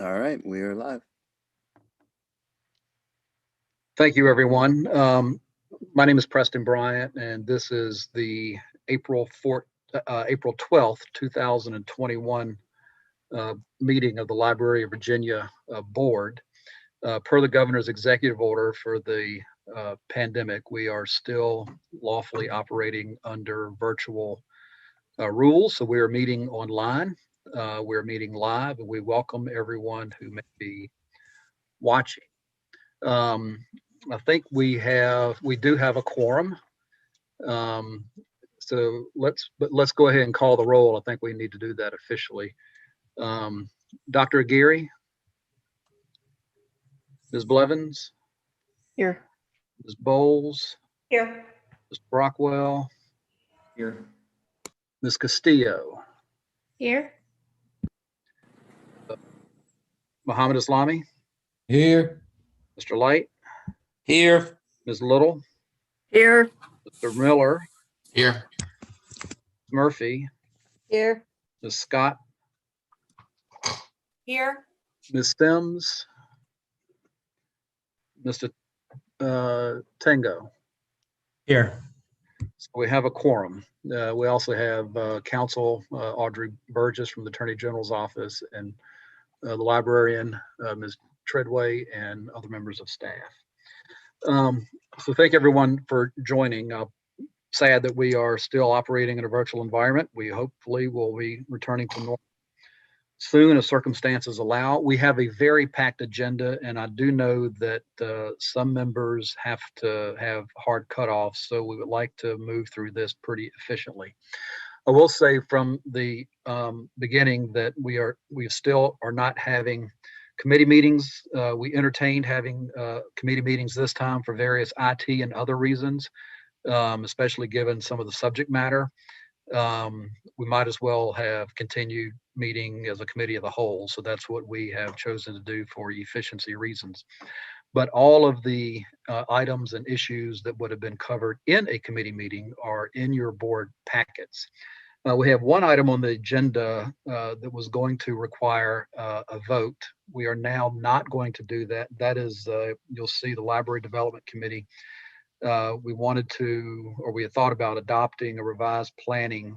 All right, we are live. Thank you, everyone. My name is Preston Bryant, and this is the April 12th, 2021 meeting of the Library of Virginia Board. Per the governor's executive order for the pandemic, we are still lawfully operating under virtual rules, so we are meeting online. We're meeting live, and we welcome everyone who may be watching. I think we do have a quorum. So let's go ahead and call the roll. I think we need to do that officially. Dr. Aguirre, Ms. Blevins, Here. Ms. Bowles, Here. Mr. Brockwell, Here. Ms. Castillo, Here. Muhammad Islami, Here. Mr. Light, Here. Ms. Little, Here. Mr. Miller, Here. Murphy, Here. Ms. Scott, Here. Ms. Sims, Mr. Tango. Here. So we have a quorum. We also have counsel Audrey Burgess from the Attorney General's office, and the librarian, Ms. Treadway, and other members of staff. So thank everyone for joining. Sad that we are still operating in a virtual environment. We hopefully will be returning to normal soon as circumstances allow. We have a very packed agenda, and I do know that some members have to have hard cutoffs, so we would like to move through this pretty efficiently. I will say from the beginning that we still are not having committee meetings. We entertained having committee meetings this time for various IT and other reasons, especially given some of the subject matter. We might as well have continued meeting as a committee of the whole. So that's what we have chosen to do for efficiency reasons. But all of the items and issues that would have been covered in a committee meeting are in your board packets. We have one item on the agenda that was going to require a vote. We are now not going to do that. That is, you'll see the Library Development Committee. We had thought about adopting a revised planning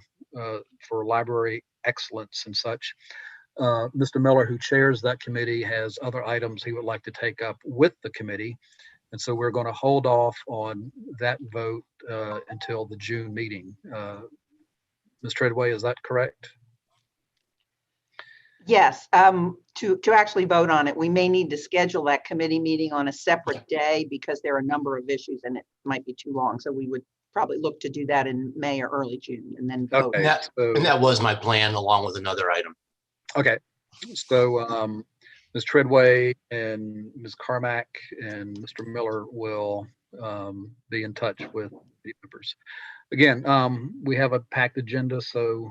for library excellence and such. Mr. Miller, who chairs that committee, has other items he would like to take up with the committee. And so we're going to hold off on that vote until the June meeting. Ms. Treadway, is that correct? Yes, to actually vote on it, we may need to schedule that committee meeting on a separate day because there are a number of issues and it might be too long. So we would probably look to do that in May or early June and then vote. Okay, And that was my plan along with another item. Okay, so Ms. Treadway and Ms. Carmack and Mr. Miller will be in touch with the members. Again, we have a packed agenda, so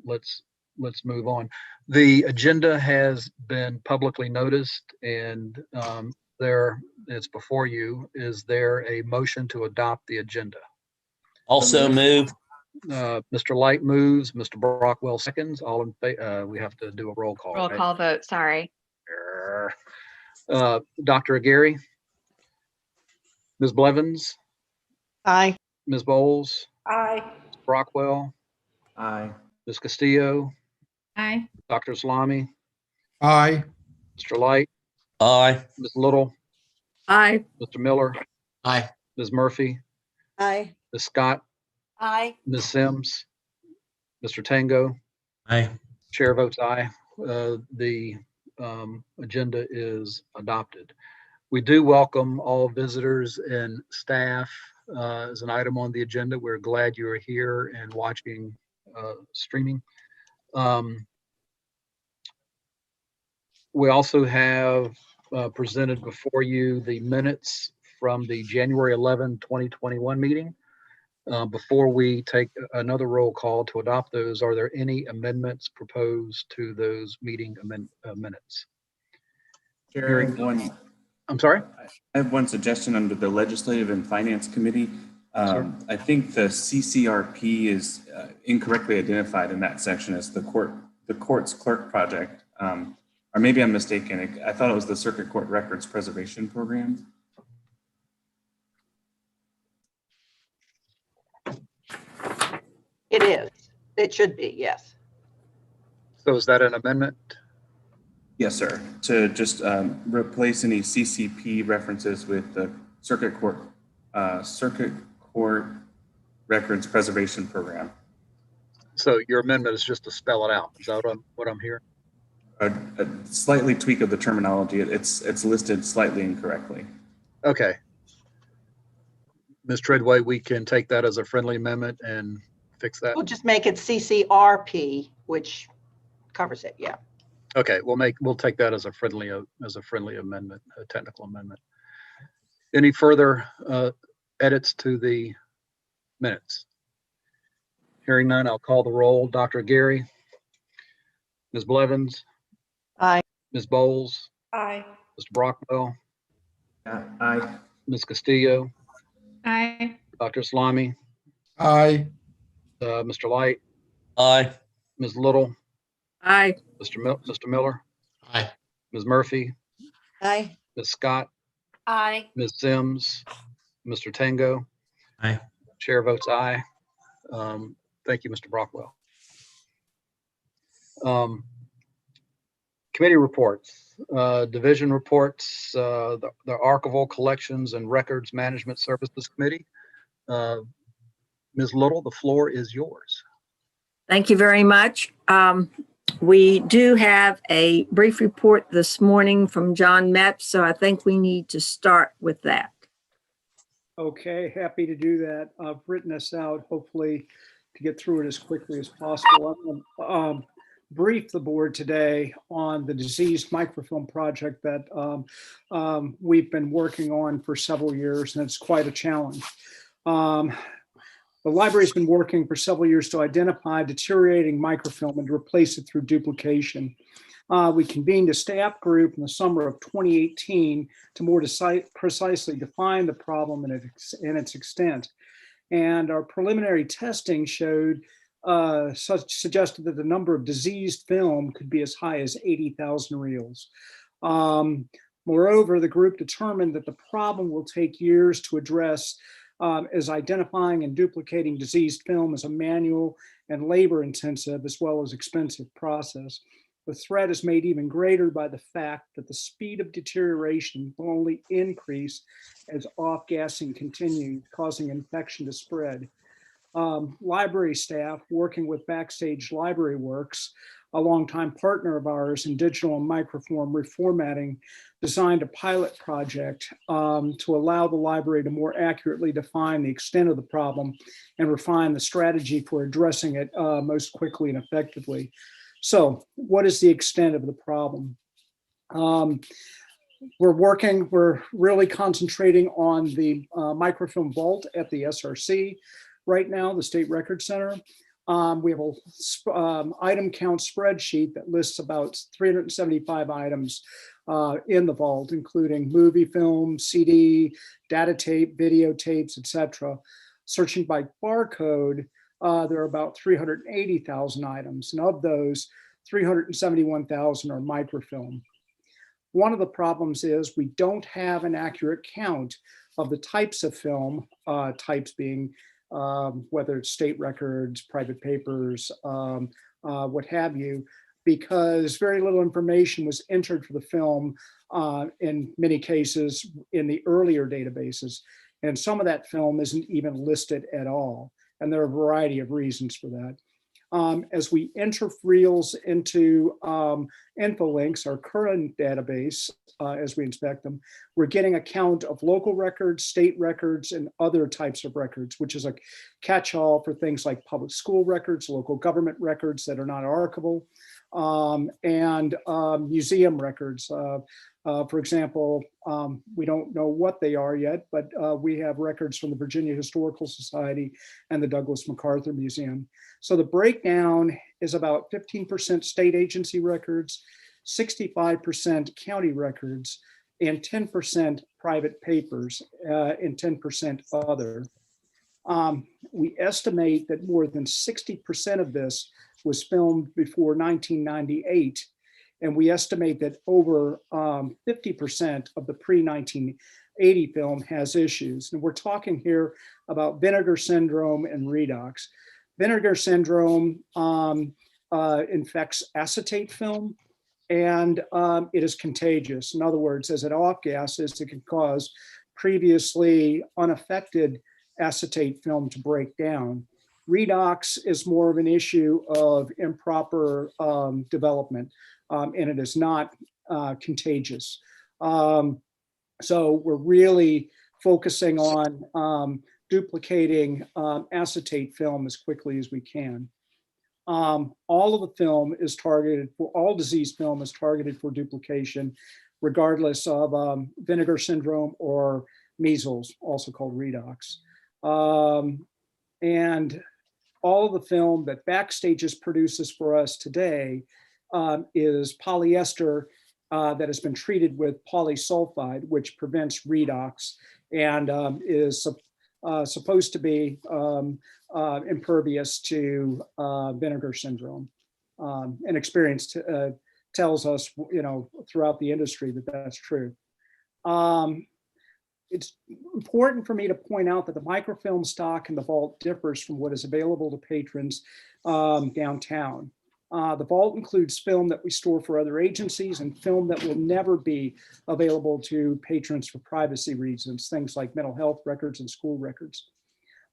let's move on. The agenda has been publicly noticed, and it's before you. Is there a motion to adopt the agenda? Also move. Mr. Light moves, Mr. Brockwell seconds. All in favor. We have to do a roll call. Roll call vote, sorry. Dr. Aguirre, Ms. Blevins, Aye. Ms. Bowles, Aye. Mr. Brockwell, Aye. Ms. Castillo, Aye. Dr. Islami, Aye. Mr. Light, Aye. Ms. Little, Aye. Mr. Miller, Aye. Ms. Murphy, Aye. Ms. Scott, Aye. Ms. Sims, Mr. Tango. Aye. Chair votes aye. The agenda is adopted. We do welcome all visitors and staff as an item on the agenda. We're glad you are here and watching streaming. We also have presented before you the minutes from the January 11, 2021 meeting. Before we take another roll call to adopt those, are there any amendments proposed to those meeting minutes? Chair, I'm sorry? I have one suggestion under the Legislative and Finance Committee. Sure. I think the CCRP is incorrectly identified in that section as the court's clerk project. Are or maybe I'm mistaken. I thought it was the Circuit Court Records Preservation Program. It is. It should be, yes. So is that an amendment? Yes, sir. To just replace any CCP references with the Circuit Court Records Preservation Program. So your amendment is just to spell it out. Is that what I'm hearing? A slightly tweak of the terminology. It's listed slightly incorrectly. Okay. Ms. Treadway, we can take that as a friendly amendment and fix that. We'll just make it CCRP, which covers it, yeah. Okay, we'll take that as a friendly amendment, a technical amendment. Any further edits to the minutes? Hearing none, I'll call the roll. Dr. Gary, Ms. Blevins, Aye. Ms. Bowles, Aye. Mr. Brockwell, Aye. Ms. Castillo, Aye. Dr. Salami, Aye. Mr. Light, Aye. Ms. Little, Aye. Mr. Miller, Aye. Ms. Murphy, Aye. Ms. Scott, Aye. Ms. Sims, Mr. Tango. Aye. Chair votes aye. Thank you, Mr. Brockwell. Committee reports, division reports, the Archival Collections and Records Management Services Committee. Ms. Little, the floor is yours. Thank you very much. We do have a brief report this morning from John Metz, so I think we need to start with that. Okay, happy to do that. I've written this out, hopefully to get through it as quickly as possible. I'm going to brief the board today on the diseased microfilm project that we've been working on for several years, and it's quite a challenge. The library's been working for several years to identify deteriorating microfilm and to replace it through duplication. We convened a staff group in the summer of 2018 to more precisely define the problem and its extent. And our preliminary testing suggested that the number of diseased film could be as high as 80,000 reels. Moreover, the group determined that the problem will take years to address, as identifying and duplicating diseased film is a manual and labor-intensive as well as expensive process. The threat is made even greater by the fact that the speed of deterioration will only increase as off-gassing continues, causing infection to spread. Library staff working with Backstage Library Works, a longtime partner of ours in digital and microform reformatting, designed a pilot project to allow the library to more accurately define the extent of the problem and refine the strategy for addressing it most quickly and effectively. So what is the extent of the problem? We're really concentrating on the microfilm vault at the SRC right now, the State Record Center. We have a item count spreadsheet that lists about 375 items in the vault, including movie film, CD, data tape, videotapes, etc. Searching by barcode, there are about 380,000 items, and of those, 371,000 are microfilm. One of the problems is we don't have an accurate count of the types of film, types being whether it's state records, private papers, what have you, because very little information was entered for the film in many cases in the earlier databases. And some of that film isn't even listed at all. And there are a variety of reasons for that. As we enter reels into InfoLinks, our current database, as we inspect them, we're getting a count of local records, state records, and other types of records, which is a catch-all for things like public school records, local government records that are not archival, and museum records. For example, we don't know what they are yet, but we have records from the Virginia Historical Society and the Douglas MacArthur Museum. So the breakdown is about 15% state agency records, 65% county records, and 10% private papers, and 10% other. We estimate that more than 60% of this was filmed before 1998. And we estimate that over 50% of the pre-1980 film has issues. And we're talking here about vinegar syndrome and redox. Vinegar syndrome infects acetate film, and it is contagious. In other words, as it off-gases, it can cause previously unaffected acetate film to break down. Redox is more of an issue of improper development, and it is not contagious. So we're really focusing on duplicating acetate film as quickly as we can. All of the film is targeted for, all disease film is targeted for duplication, regardless of vinegar syndrome or measles, also called redox. And all of the film that Backstage produces for us today is polyester that has been treated with polysulfide, which prevents redox and is supposed to be impervious to vinegar syndrome. And experience tells us, throughout the industry that that's true. It's important for me to point out that the microfilm stock in the vault differs from what is available to patrons downtown. The vault includes film that we store for other agencies and film that will never be available to patrons for privacy reasons, things like mental health records and school records.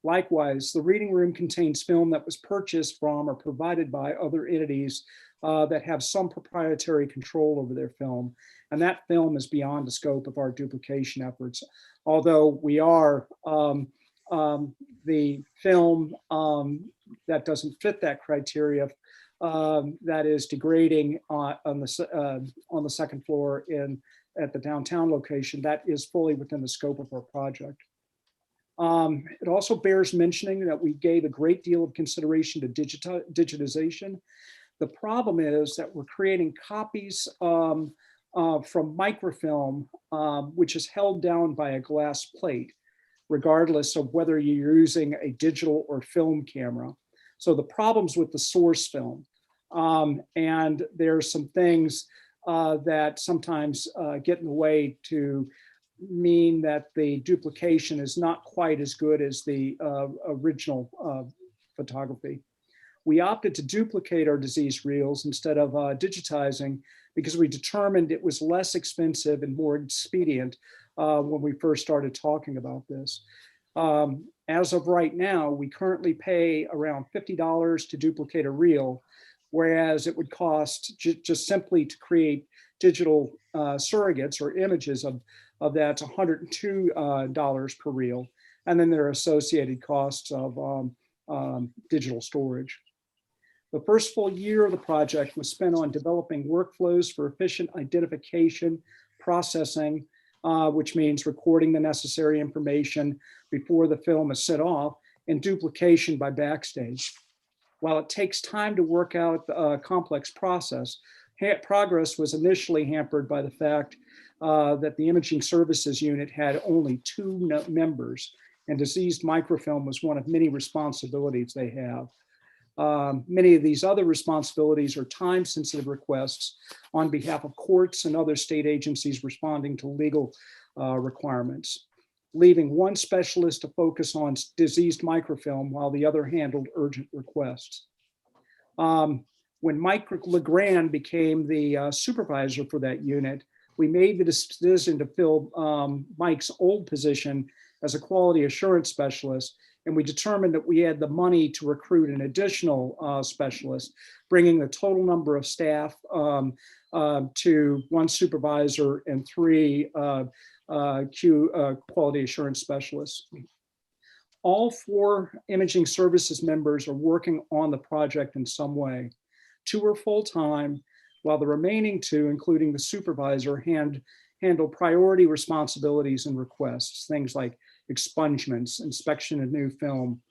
Likewise, the reading room contains film that was purchased from or provided by other entities that have some proprietary control over their film. And that film is beyond the scope of our duplication efforts. Although we are the film that doesn't fit that criteria, that is degrading on the second floor at the downtown location, that is fully within the scope of our project. It also bears mentioning that we gave a great deal of consideration to digitization. The problem is that we're creating copies from microfilm, which is held down by a glass plate, regardless of whether you're using a digital or film camera. So the problems with the source film, and there's some things that sometimes get in the way to mean that the duplication is not quite as good as the original photography. We opted to duplicate our disease reels instead of digitizing because we determined it was less expensive and more expedient when we first started talking about this. As of right now, we currently pay around $50 to duplicate a reel, whereas it would cost just simply to create digital surrogates or images of that's $102 per reel. And then there are associated costs of digital storage. The first full year of the project was spent on developing workflows for efficient identification, processing, which means recording the necessary information before the film is set off, and duplication by Backstage. While it takes time to work out a complex process, progress was initially hampered by the fact that the imaging services unit had only 2 members, and diseased microfilm was one of many responsibilities they have. Many of these other responsibilities are time-sensitive requests on behalf of courts and other state agencies responding to legal requirements, leaving one specialist to focus on diseased microfilm while the other handled urgent requests. When Mike LeGrand became the supervisor for that unit, we made the decision to fill Mike's old position as a quality assurance specialist, and we determined that we had the money to recruit an additional specialist, bringing the total number of staff to 1 supervisor and 3 quality assurance specialists. All 4 imaging services members are working on the project in some way. 2 are full-time, while the remaining 2, including the supervisor, handle priority responsibilities and requests, things like expungements, inspection of new film,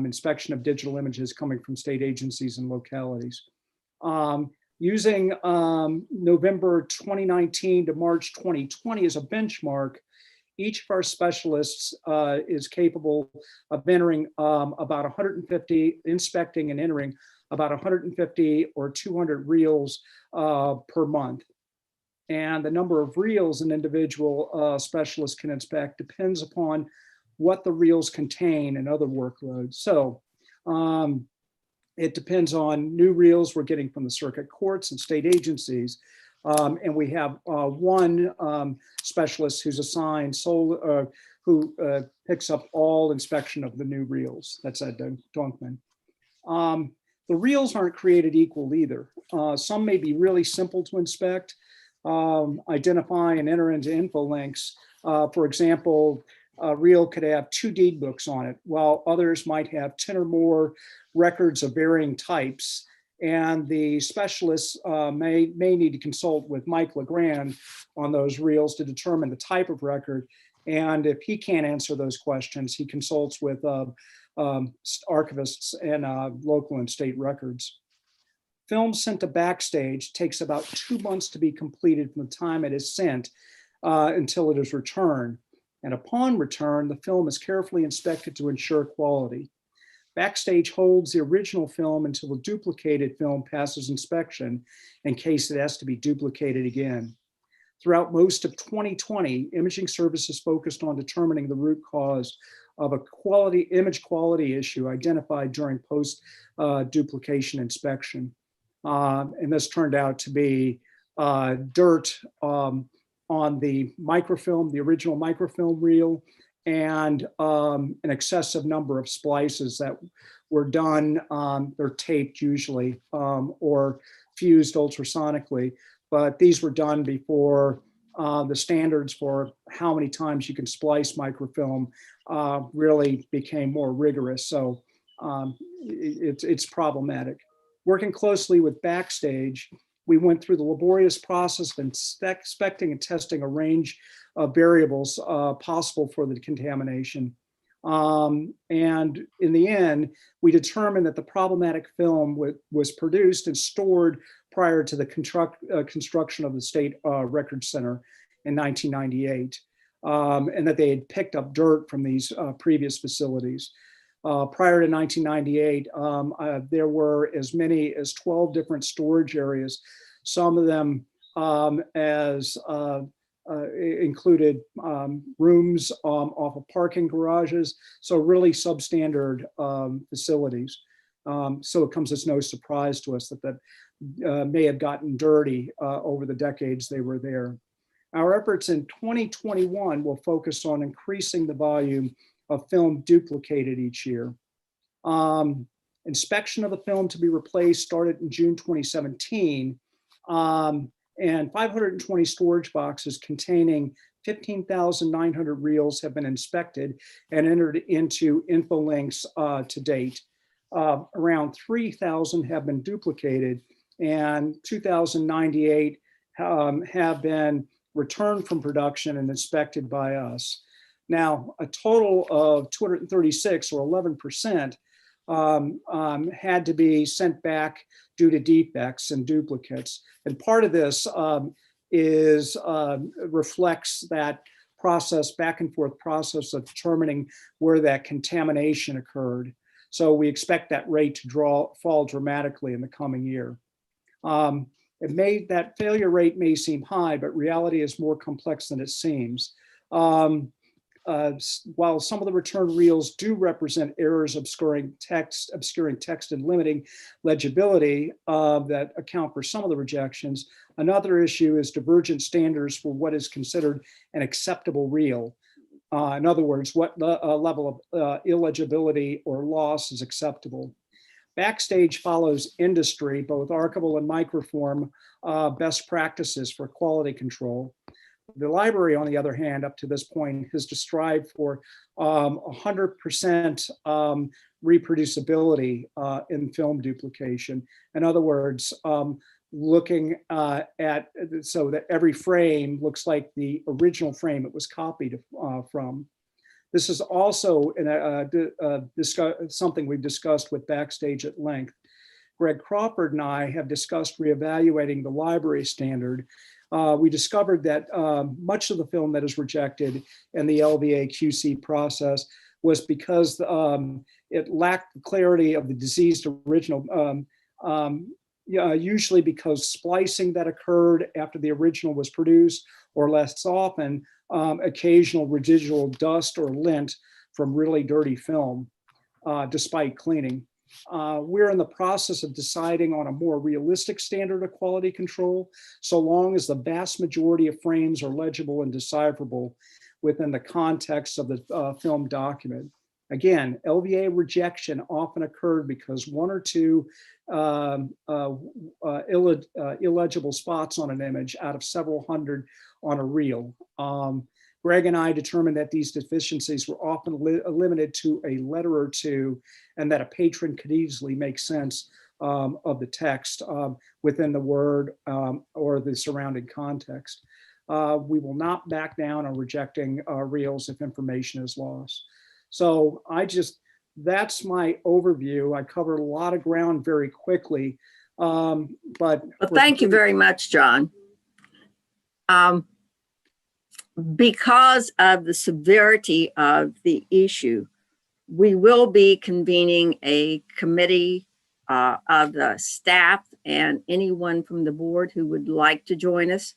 inspection of digital images coming from state agencies and localities. Using November 2019 to March 2020 as a benchmark, Each of our specialists is capable of entering about 150, inspecting and entering about 150 or 200 reels per month. And the number of reels an individual specialist can inspect depends upon what the reels contain and other workloads. So it depends on new reels we're getting from the circuit courts and state agencies. And we have one specialist who's assigned who picks up all inspection of the new reels. That's Ed Donkman. The reels aren't created equal either. Some may be really simple to inspect, identify and enter into info links. For example, a reel could have 2 deed books on it, while others might have 10 or more records of varying types. And the specialists may need to consult with Mike LeGrand on those reels to determine the type of record. And if he can't answer those questions, he consults with archivists and local and state records. Film sent to Backstage takes about 2 months to be completed from the time it is sent until it is returned. And upon return, the film is carefully inspected to ensure quality. Backstage holds the original film until the duplicated film passes inspection in case it has to be duplicated again. Throughout most of 2020, imaging services focused on determining the root cause of a image quality issue identified during post duplication inspection. And this turned out to be dirt on the microfilm, the original microfilm reel, and an excessive number of splices that were done. They're taped usually or fused ultrasonically, but these were done before the standards for how many times you can splice microfilm really became more rigorous. So it's problematic. Working closely with Backstage, we went through the laborious process of inspecting and testing a range of variables possible for the contamination. And in the end, we determined that the problematic film was produced and stored prior to the construction of the State Record Center in 1998, and that they had picked up dirt from these previous facilities. Prior to 1998, there were as many as 12 different storage areas, some of them included rooms off of parking garages, so really substandard facilities. So it comes as no surprise to us that may have gotten dirty over the decades they were there. Our efforts in 2021 will focus on increasing the volume of film duplicated each year. Inspection of the film to be replaced started in June 2017, and 520 storage boxes containing 15,900 reels have been inspected and entered into info links to date. Around 3,000 have been duplicated, and 2,098 have been returned from production and inspected by us. Now, a total of 236 or 11% had to be sent back due to defects and duplicates. And part of this reflects that process, back and forth process of determining where that contamination occurred. So we expect that rate to fall dramatically in the coming year. That failure rate may seem high, but reality is more complex than it seems. While some of the return reels do represent errors obscuring text and limiting legibility that account for some of the rejections, another issue is divergent standards for what is considered an acceptable reel. In other words, what level of illegibility or loss is acceptable. Backstage follows industry, both archival and microform best practices for quality control. The library, on the other hand, up to this point, has strived for 100% reproducibility in film duplication. In other words, looking at so that every frame looks like the original frame it was copied from. This is also something we've discussed with Backstage at length. Greg Crawford and I have discussed reevaluating the library standard we discovered that much of the film that is rejected in the LVA QC process was because it lacked the clarity of the diseased original, usually because splicing that occurred after the original was produced, or less often, occasional residual dust or lint from really dirty film, despite cleaning. We're in the process of deciding on a more realistic standard of quality control, so long as the vast majority of frames are legible and decipherable within the context of the film document. Again, LVA rejection often occurred because one or two illegible spots on an image out of several hundred on a reel. Greg and I determined that these deficiencies were often limited to a letter or two, and that a patron could easily make sense of the text within the word or the surrounding context. We will not back down on rejecting reels if information is lost. So that's my overview. I covered a lot of ground very quickly, but. Well, thank you very much, John. Because of the severity of the issue, we will be convening a committee of the staff and anyone from the board who would like to join us.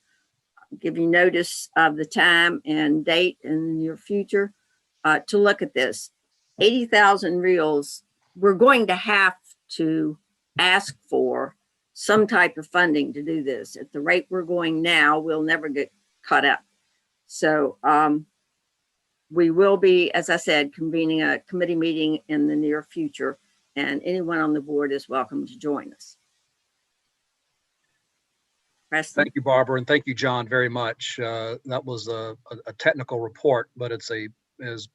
I'll give you notice of the time and date in the near future to look at this. 80,000 reels, we're going to have to ask for some type of funding to do this. At the rate we're going now, we'll never get caught up. So we will be, as I said, convening a committee meeting in the near future, and anyone on the board is welcome to join us. Preston? Thank you, Barbara, and thank you, John, very much. That was a technical report, but it's as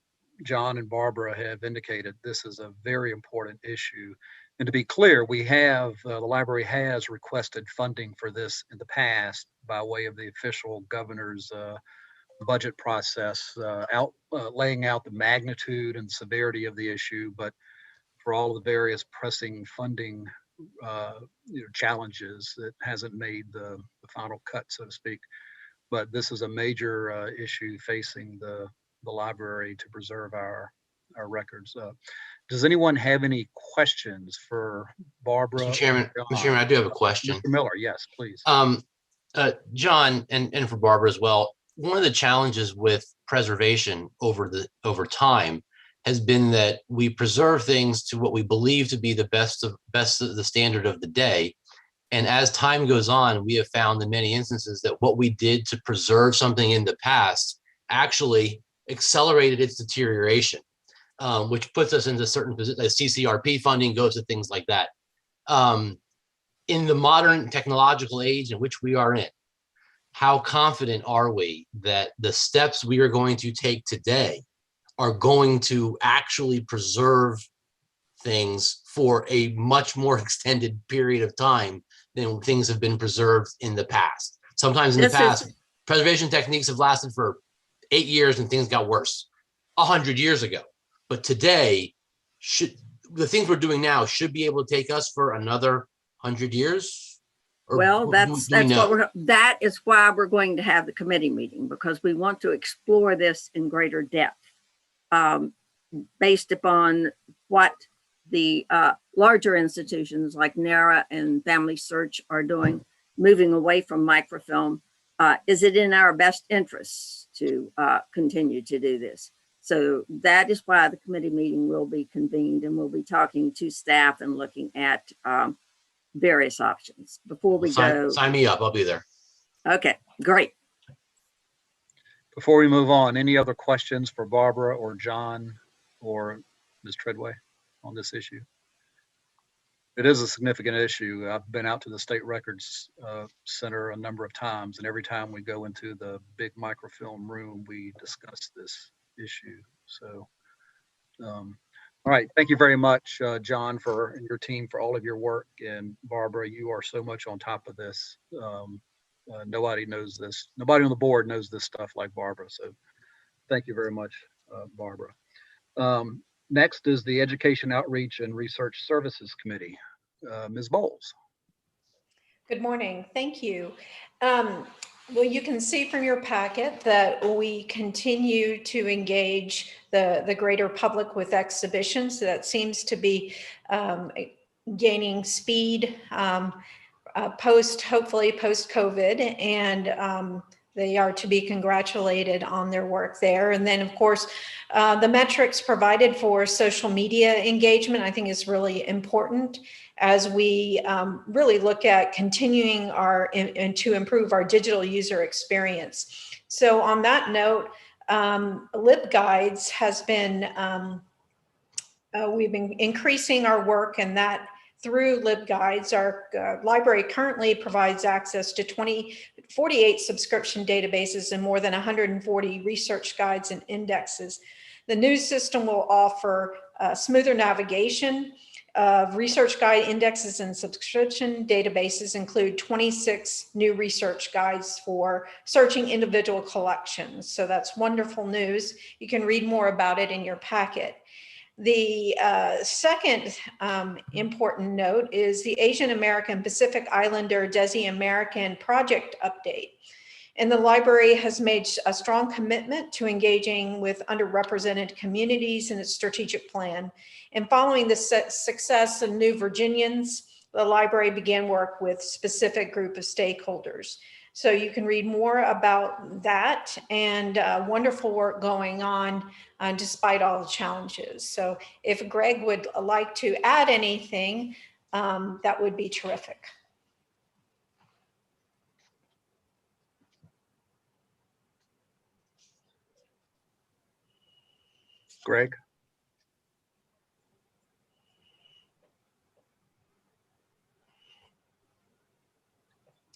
John and Barbara have indicated, this is a very important issue. And to be clear, we have, the library has requested funding for this in the past by way of the official governor's budget process, laying out the magnitude and severity of the issue, but for all of the various pressing funding challenges, it hasn't made the final cut, so to speak. But this is a major issue facing the library to preserve our records. Does anyone have any questions for Barbara? Mr. Chairman, I do have a question. Mr. Miller, yes, please. John, and for Barbara as well, one of the challenges with preservation over time has been that we preserve things to what we believe to be the best of the standard of the day. And as time goes on, we have found in many instances that what we did to preserve something in the past actually accelerated its deterioration, which puts us into certain positions. CCRP funding goes to things like that. In the modern technological age in which we are in, how confident are we that the steps we are going to take today are going to actually preserve things for a much more extended period of time than things have been preserved in the past? Sometimes in the past, preservation techniques have lasted for 8 years and things got worse 100 years ago. But today, the things we're doing now should be able to take us for another 100 years? Well, that is why we're going to have the committee meeting, because we want to explore this in greater depth, based upon what the larger institutions like NARA and Family Search are doing, moving away from microfilm. Is it in our best interests to continue to do this? So that is why the committee meeting will be convened, and we'll be talking to staff and looking at various options before we go. Sign me up, I'll be there. Okay, great. Before we move on, any other questions for Barbara or John or Ms. Treadway on this issue? It is a significant issue. I've been out to the State Records Center a number of times, and every time we go into the big microfilm room, we discuss this issue. So, all right. Thank you very much, John, and your team for all of your work. And Barbara, you are so much on top of this. Nobody knows this. Nobody on the board knows this stuff like Barbara. So thank you very much, Barbara. Next is the Education Outreach and Research Services Committee. Ms. Bowles. Good morning. Thank you. Well, you can see from your packet that we continue to engage the greater public with exhibitions. That seems to be gaining speed hopefully post-COVID, and they are to be congratulated on their work there. And then, of course, the metrics provided for social media engagement, I think, is really important as we really look at continuing and to improve our digital user experience. So on that note, LibGuides has been, we've been increasing our work, and that through LibGuides, our library currently provides access to 48 subscription databases and more than 140 research guides and indexes. The new system will offer smoother navigation of research guide indexes, and subscription databases include 26 new research guides for searching individual collections. So that's wonderful news. You can read more about it in your packet. The second important note is the Asian American Pacific Islander Desi American project update. And the library has made a strong commitment to engaging with underrepresented communities in its strategic plan. And following the success of New Virginians, the library began work with specific group of stakeholders. So you can read more about that and wonderful work going on despite all the challenges. So if Greg would like to add anything, that would be terrific. Greg?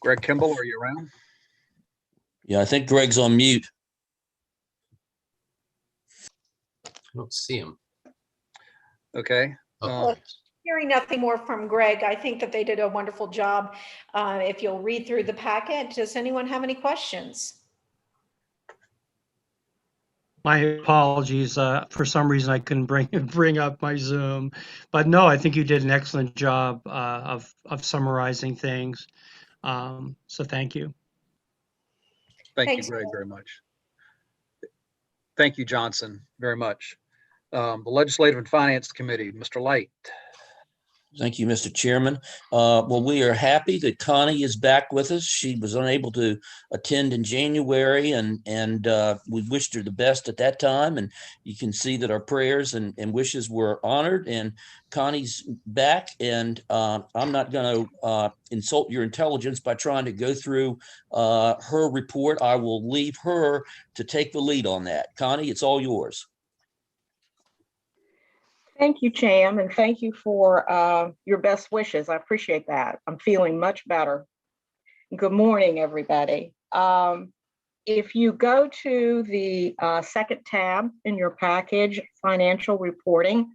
Greg Kimball, are you around? Yeah, I think Greg's on mute. I don't see him. Okay. Oh, Hearing nothing more from Greg, I think that they did a wonderful job. If you'll read through the packet, does anyone have any questions? My apologies. For some reason, I couldn't bring up my Zoom, but no, I think you did an excellent job of summarizing things. So thank you. Thank you, Thanks. Greg, very much. Thank you, Johnson, very much. The Legislative and Finance Committee, Mr. Light. Thank you, Mr. Chairman. Well, we are happy that Connie is back with us. She was unable to attend in January, and we wished her the best at that time. And you can see that our prayers and wishes were honored, and Connie's back. And I'm not going to insult your intelligence by trying to go through her report. I will leave her to take the lead on that. Connie, it's all yours. Thank you, Cham, and thank you for your best wishes. I appreciate that. I'm feeling much better. Good morning, everybody. If you go to the second tab in your package, financial reporting,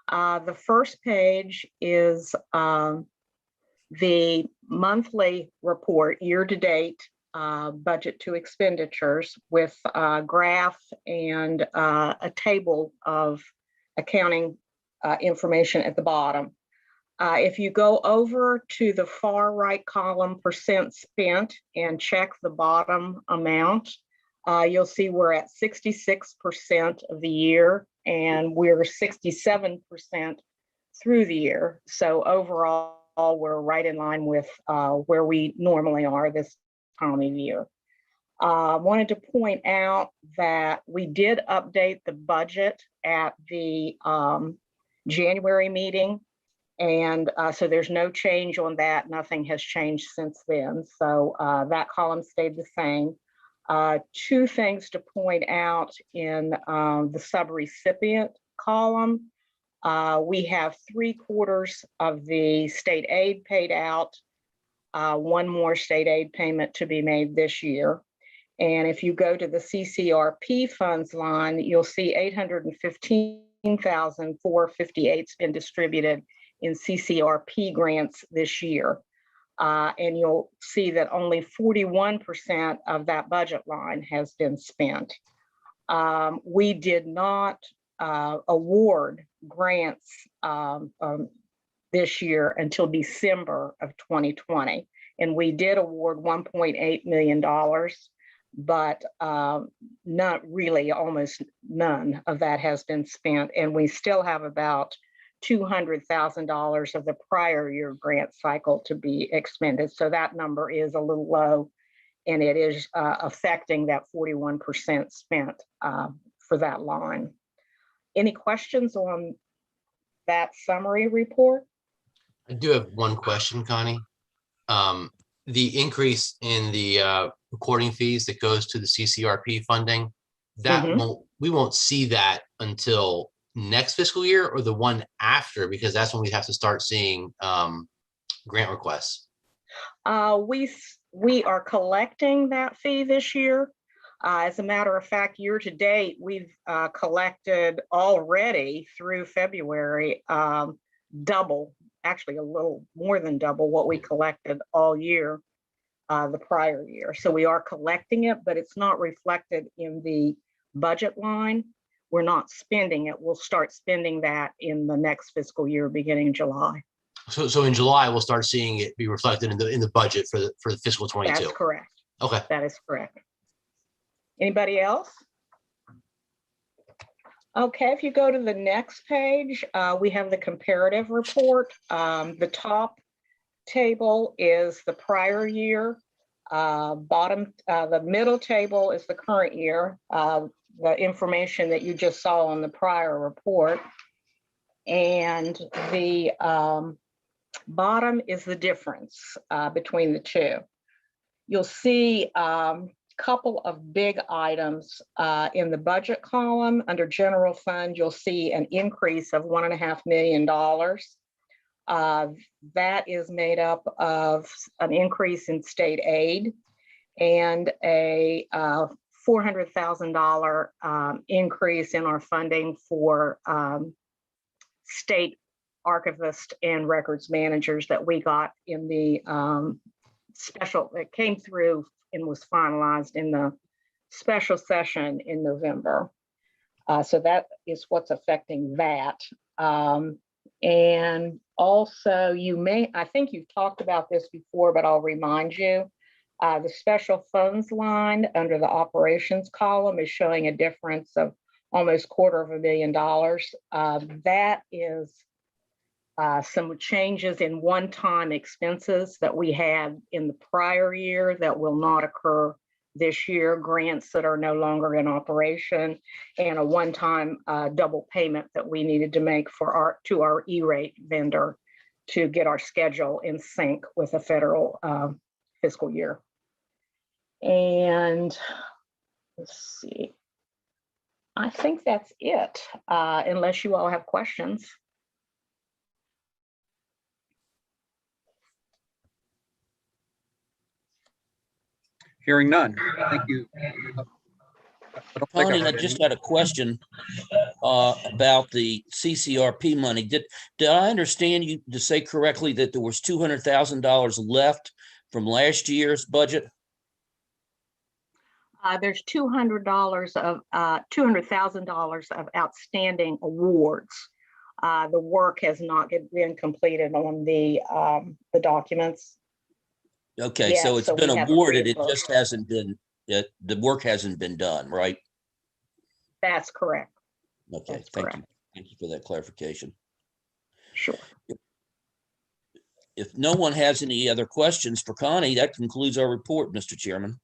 the first page is the monthly report, year-to-date budget to expenditures with a graph and a table of accounting information at the bottom. If you go over to the far right column, percent spent, and check the bottom amount, you'll see we're at 66% of the year, and we're 67% through the year. So overall, we're right in line with where we normally are this time of year. Wanted to point out that we did update the budget at the January meeting, and so there's no change on that. Nothing has changed since then. So that column stayed the same. Two things to point out in the subrecipient column. We have 3/4 of the state aid paid out, one more state aid payment to be made this year. And if you go to the CCRP funds line, you'll see $815,458 been distributed in CCRP grants this year. And you'll see that only 41% of that budget line has been spent. We did not award grants this year until December of 2020. And we did award $1.8 million, but not really, almost none of that has been spent. And we still have about $200,000 of the prior year grant cycle to be expended. So that number is a little low, and it is affecting that 41% spent for that line. Any questions on that summary report? I do have one question, Connie. The increase in the recording fees that goes to the CCRP funding, that we won't see that until next fiscal year, or the one after, because that's when we have to start seeing grant requests. We are collecting that fee this year. As a matter of fact, year to date, we've collected already through February double, actually a little more than double what we collected all year the prior year. So we are collecting it, but it's not reflected in the budget line. We're not spending it. We'll start spending that in the next fiscal year, beginning July. So in July, we'll start seeing it be reflected in the budget for the fiscal 22. That's correct. Okay. That is correct. Anybody else? Okay, if you go to the next page, we have the comparative report. The top table is the prior year. The middle table is the current year. The information that you just saw on the prior report. And the bottom is the difference between the two. You'll see a couple of big items in the budget column. Under general fund, you'll see an increase of $1.5 million. That is made up of an increase in state aid and a $400,000 increase in our funding for state archivists and records managers that we got in the special, that came through and was finalized in the special session in November. So that is what's affecting that. And also I think you've talked about this before, but I'll remind you, the special funds line under the operations column is showing a difference of almost $250,000. That is some changes in one-time expenses that we had in the prior year that will not occur this year, grants that are no longer in operation, and a one-time double payment that we needed to make to our E-rate vendor to get our schedule in sync with the federal fiscal year. And let's see, I think that's it, unless you all have questions. Hearing none. Thank you. Connie, I just had a question about the CCRP money. Did I understand you to say correctly that there was $200,000 left from last year's budget? There's $200,000 of outstanding awards. The work has not been completed on the documents. Okay, Yeah, so it's so been we have awarded, it reimbursement. just hasn't been, the work hasn't been done, right? That's correct. Okay, That's thank correct. you. Thank you for that clarification. Sure. If no one has any other questions for Connie, that concludes our report, Mr. Chairman.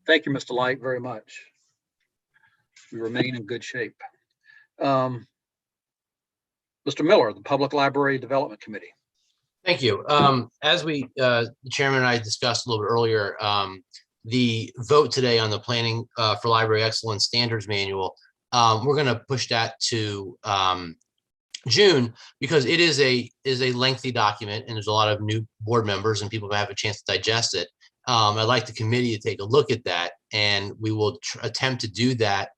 Thank you, Mr. Light, very much. We remain in good shape. Mr. Miller, the Public Library Development Committee. Thank you. As the chairman and I discussed a little bit earlier, the vote today on the Planning for Library Excellence Standards Manual, we're going to push that to June because it is a lengthy document and there's a lot of new board members and people who have a chance to digest it. I'd like the committee to take a look at that, and we will attempt to do that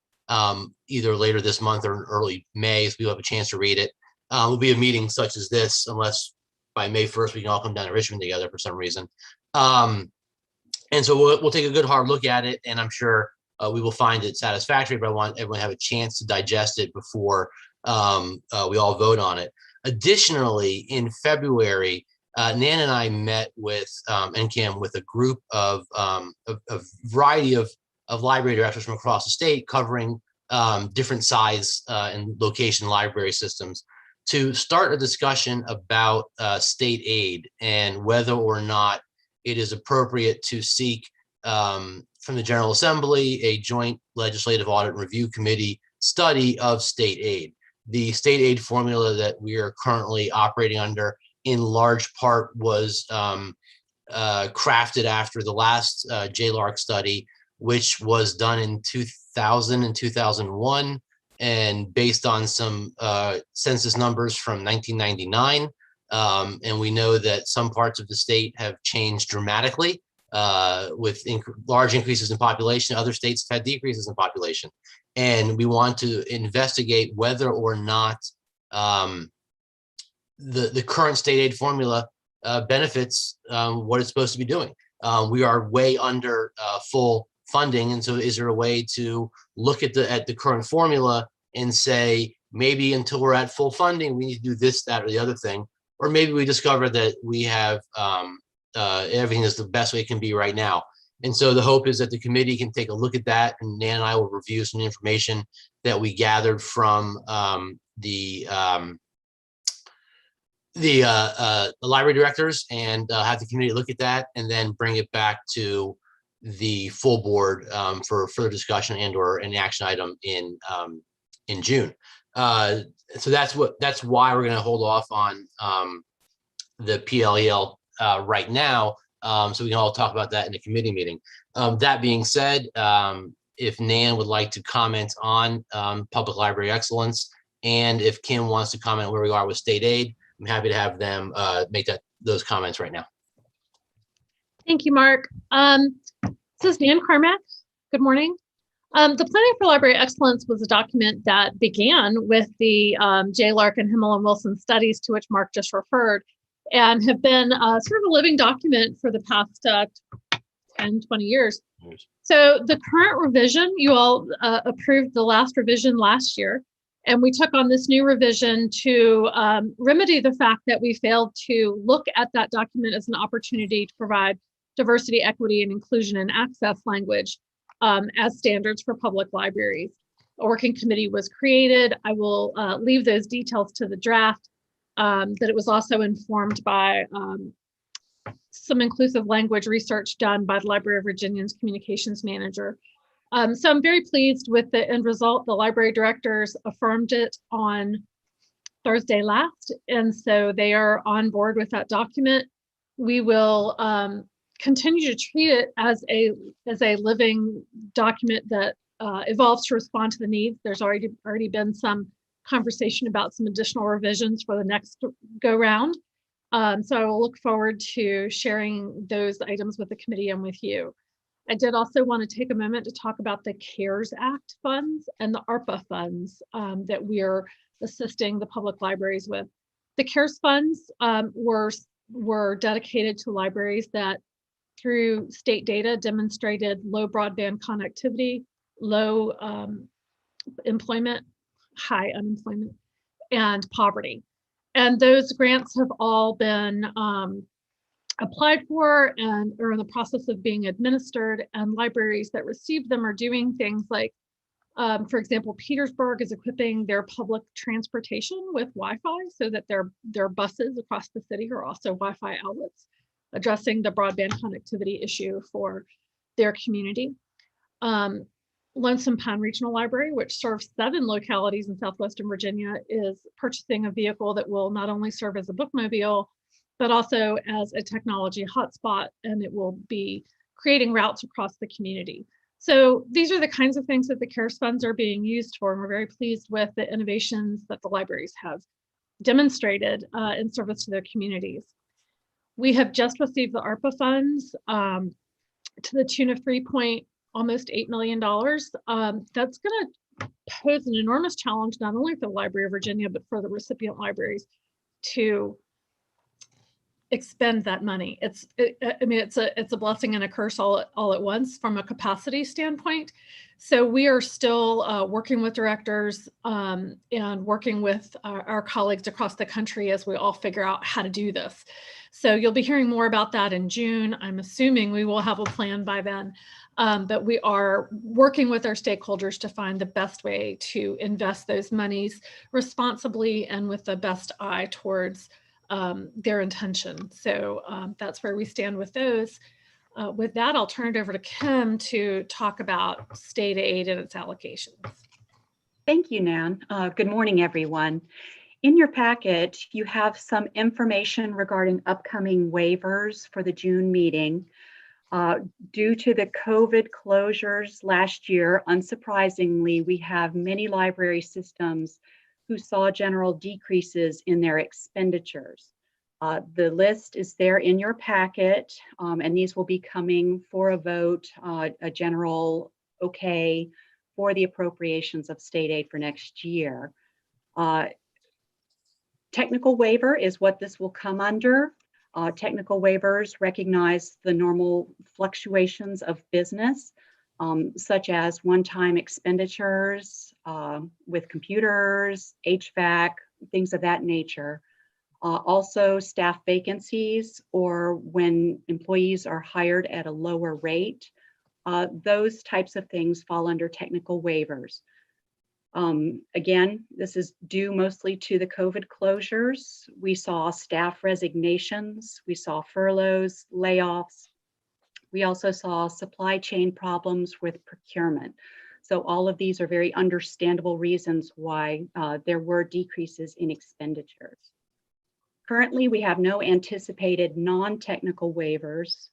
either later this month or early May, so we'll have a chance to read it. Will be a meeting such as this, unless by May 1st we can all come down to Richmond together for some reason. And so we'll take a good hard look at it, and I'm sure we will find it satisfactory, but I want everyone to have a chance to digest it before we all vote on it. Additionally, in February, Nan and I met with NCAM with a group of a variety of library directors from across the state, covering different size and location library systems, to start a discussion about state aid and whether or not it is appropriate to seek from the General Assembly a joint legislative audit and review committee study of state aid. The state aid formula that we are currently operating under in large part was crafted after the last JLARC study, which was done in 2000 and 2001, and based on some census numbers from 1999. And we know that some parts of the state have changed dramatically with large increases in population. Other states have had decreases in population. And we want to investigate whether or not the current state aid formula benefits what it's supposed to be doing. We are way under full funding, and so is there a way to look at the current formula and say, maybe until we're at full funding, we need to do this, that, or the other thing, or maybe we discover that we have everything is the best way it can be right now. And so the hope is that the committee can take a look at that, and Nan and I will review some information that we gathered from the library directors, and have the committee look at that, and then bring it back to the full board for further discussion and or an action item in June. So that's why we're going to hold off on the PLEL right now, so we can all talk about that in the committee meeting. That being said, if Nan would like to comment on public library excellence, and if Kim wants to comment where we are with state aid, I'm happy to have them make those comments right now. Thank you, Mark. This is Nan Carmack. Good morning. The Planning for Library Excellence was a document that began with the JLARC and Himmel and Wilson studies to which Mark just referred, and have been sort of a living document for the past 10, 20 years. So the current revision, you all approved the last revision last year, and we took on this new revision to remedy the fact that we failed to look at that document as an opportunity to provide diversity, equity, and inclusion and access language as standards for public libraries. A working committee was created. I will leave those details to the draft, that it was also informed by some inclusive language research done by the Library of Virginia's communications manager. So I'm very pleased with the end result. The library directors affirmed it on Thursday last, and so they are on board with that document. We will continue to treat it as a living document that evolves to respond to the needs. There's already been some conversation about some additional revisions for the next go round. So I will look forward to sharing those items with the committee and with you. I did also want to take a moment to talk about the CARES Act funds and the ARPA funds that we're assisting the public libraries with. The CARES funds were dedicated to libraries that, through state data, demonstrated low broadband connectivity, low employment, high unemployment, and poverty. And those grants have all been applied for and are in the process of being administered, and libraries that receive them are doing things like, for example, Petersburg is equipping their public transportation with Wi-Fi so that their buses across the city are also Wi-Fi outlets, addressing the broadband connectivity issue for their community. Lonesome Pine Regional Library, which serves 7 localities in Southwestern Virginia, is purchasing a vehicle that will not only serve as a bookmobile, but also as a technology hotspot, and it will be creating routes across the community. So these are the kinds of things that the CARES funds are being used for, and we're very pleased with the innovations that the libraries have demonstrated in service to their communities. We have just received the ARPA funds to the tune of almost $8 million. That's going to pose an enormous challenge, not only for the Library of Virginia, but for the recipient libraries to expend that money. I mean, it's a blessing and a curse all at once from a capacity standpoint. So we are still working with directors and working with our colleagues across the country as we all figure out how to do this. So you'll be hearing more about that in June. I'm assuming we will have a plan by then. But we are working with our stakeholders to find the best way to invest those monies responsibly and with the best eye towards their intention. So that's where we stand with those. With that, I'll turn it over to Kim to talk about state aid and its allocations. Thank you, Nan. Good morning, everyone. In your packet, you have some information regarding upcoming waivers for the June meeting. Due to the COVID closures last year, unsurprisingly, we have many library systems who saw general decreases in their expenditures. The list is there in your packet, and these will be coming for a vote, a general okay for the appropriations of state aid for next year. Technical waiver is what this will come under. Technical waivers recognize the normal fluctuations of business, such as one-time expenditures with computers, HVAC, things of that nature. Also staff vacancies or when employees are hired at a lower rate. Those types of things fall under technical waivers. Again, this is due mostly to the COVID closures. We saw staff resignations, we saw furloughs, layoffs. We also saw supply chain problems with procurement. So all of these are very understandable reasons why there were decreases in expenditures. Currently, we have no anticipated non-technical waivers.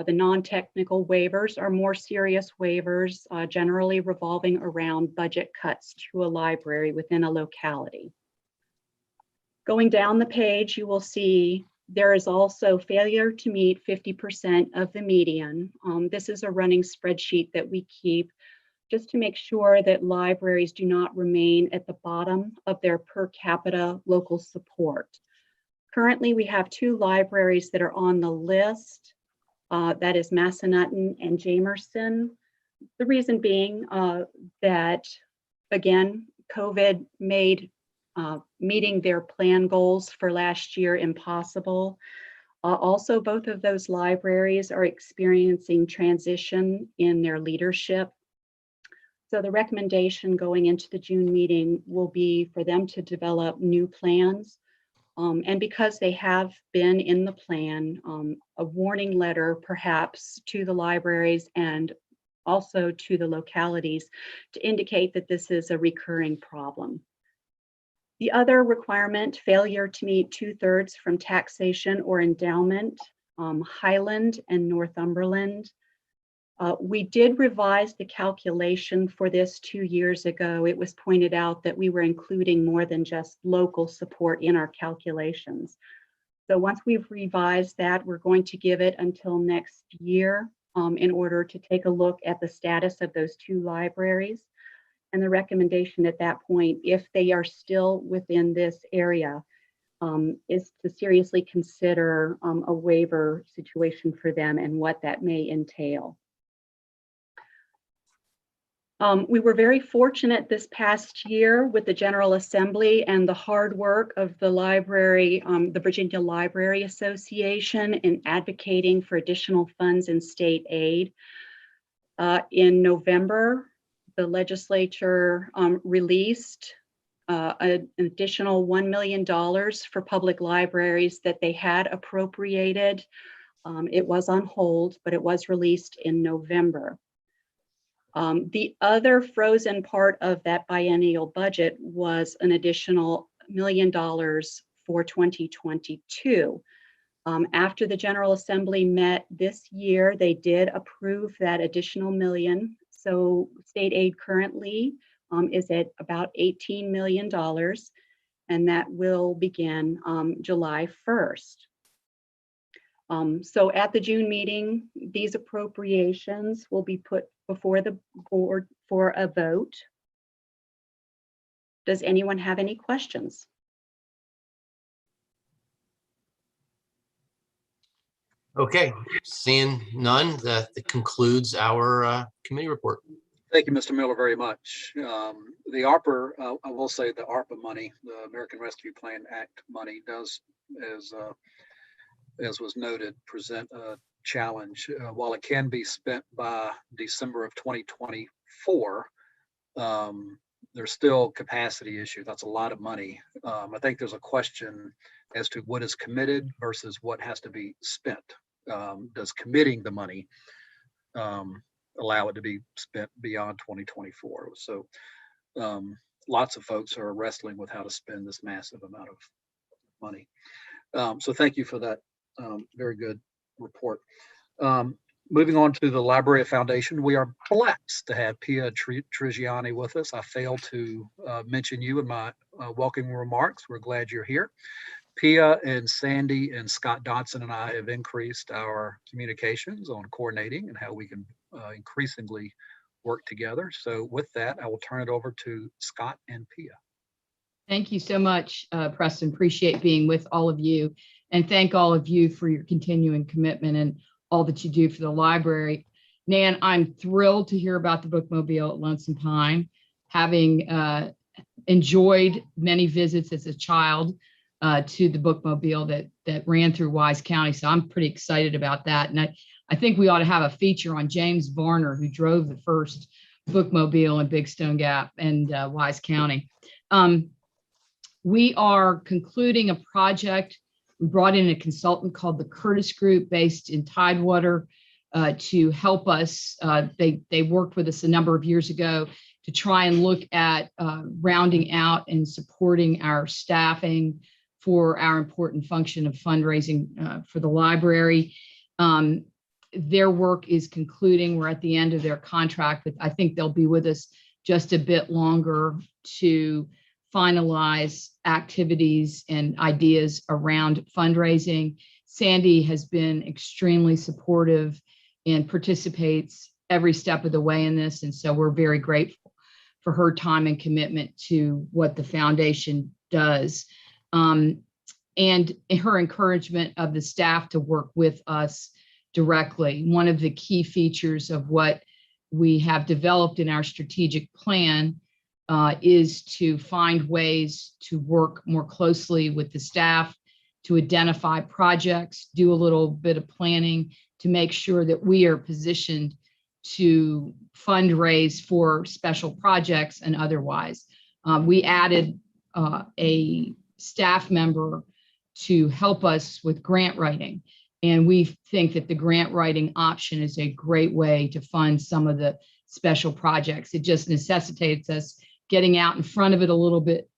The non-technical waivers are more serious waivers, generally revolving around budget cuts to a library within a locality. Going down the page, you will see there is also failure to meet 50% of the median. This is a running spreadsheet that we keep just to make sure that libraries do not remain at the bottom of their per capita local support. Currently, we have 2 libraries that are on the list. That is Massanutten and Jamerson. The reason being that, again, COVID made meeting their plan goals for last year impossible. Also, both of those libraries are experiencing transition in their leadership. So the recommendation going into the June meeting will be for them to develop new plans. And because they have been in the plan, a warning letter perhaps to the libraries and also to the localities to indicate that this is a recurring problem. The other requirement, failure to meet 2/3 from taxation or endowment, Highland and Northumberland. We did revise the calculation for this 2 years ago. It was pointed out that we were including more than just local support in our calculations. So once we've revised that, we're going to give it until next year in order to take a look at the status of those 2 libraries. And the recommendation at that point, if they are still within this area, is to seriously consider a waiver situation for them and what that may entail. We were very fortunate this past year with the General Assembly and the hard work of the library, the Virginia Library Association, in advocating for additional funds in state aid. In November, the legislature released an additional $1 million for public libraries that they had appropriated. It was on hold, but it was released in November. The other frozen part of that biennial budget was an additional $1 million for 2022. After the General Assembly met this year, they did approve that additional $1 million. So state aid currently is at about $18 million, and that will begin July 1st. So at the June meeting, these appropriations will be put before the board for a vote. Does anyone have any questions? Okay, seeing none, that concludes our committee report. Thank you, Mr. Miller, very much. The ARPA, I will say the ARPA money, the American Rescue Plan Act money does, as was noted, present a challenge. While it can be spent by December of 2024, there's still capacity issue. That's a lot of money. I think there's a question as to what is committed versus what has to be spent. Does committing the money allow it to be spent beyond 2024? So lots of folks are wrestling with how to spend this massive amount of money. So thank you for that very good report. Moving on to the Library Foundation, we are blessed to have Pia Trigiani with us. I failed to mention you in my welcoming remarks. We're glad you're here. Pia and Sandy and Scott Dodson and I have increased our communications on coordinating and how we can increasingly work together. So with that, I will turn it over to Scott and Pia. Thank you so much, Preston. Appreciate being with all of you, and thank all of you for your continuing commitment and all that you do for the library. Nan, I'm thrilled to hear about the bookmobile at Lonesome Pine. Having enjoyed many visits as a child to the bookmobile that ran through Wise County, so I'm pretty excited about that. And I think we ought to have a feature on James Varner, who drove the first bookmobile in Big Stone Gap and Wise County. We are concluding a project. We brought in a consultant called the Curtis Group based in Tidewater to help us. They worked with us a number of years ago to try and look at rounding out and supporting our staffing for our important function of fundraising for the library. Their work is concluding. We're at the end of their contract, but I think they'll be with us just a bit longer to finalize activities and ideas around fundraising. Sandy has been extremely supportive and participates every step of the way in this. And so we're very grateful for her time and commitment to what the foundation does. And her encouragement of the staff to work with us directly. One of the key features of what we have developed in our strategic plan is to find ways to work more closely with the staff, to identify projects, do a little bit of planning to make sure that we are positioned to fundraise for special projects and otherwise. We added a staff member to help us with grant writing. And we think that the grant writing option is a great way to fund some of the special projects. It just necessitates us getting out in front of it a little bit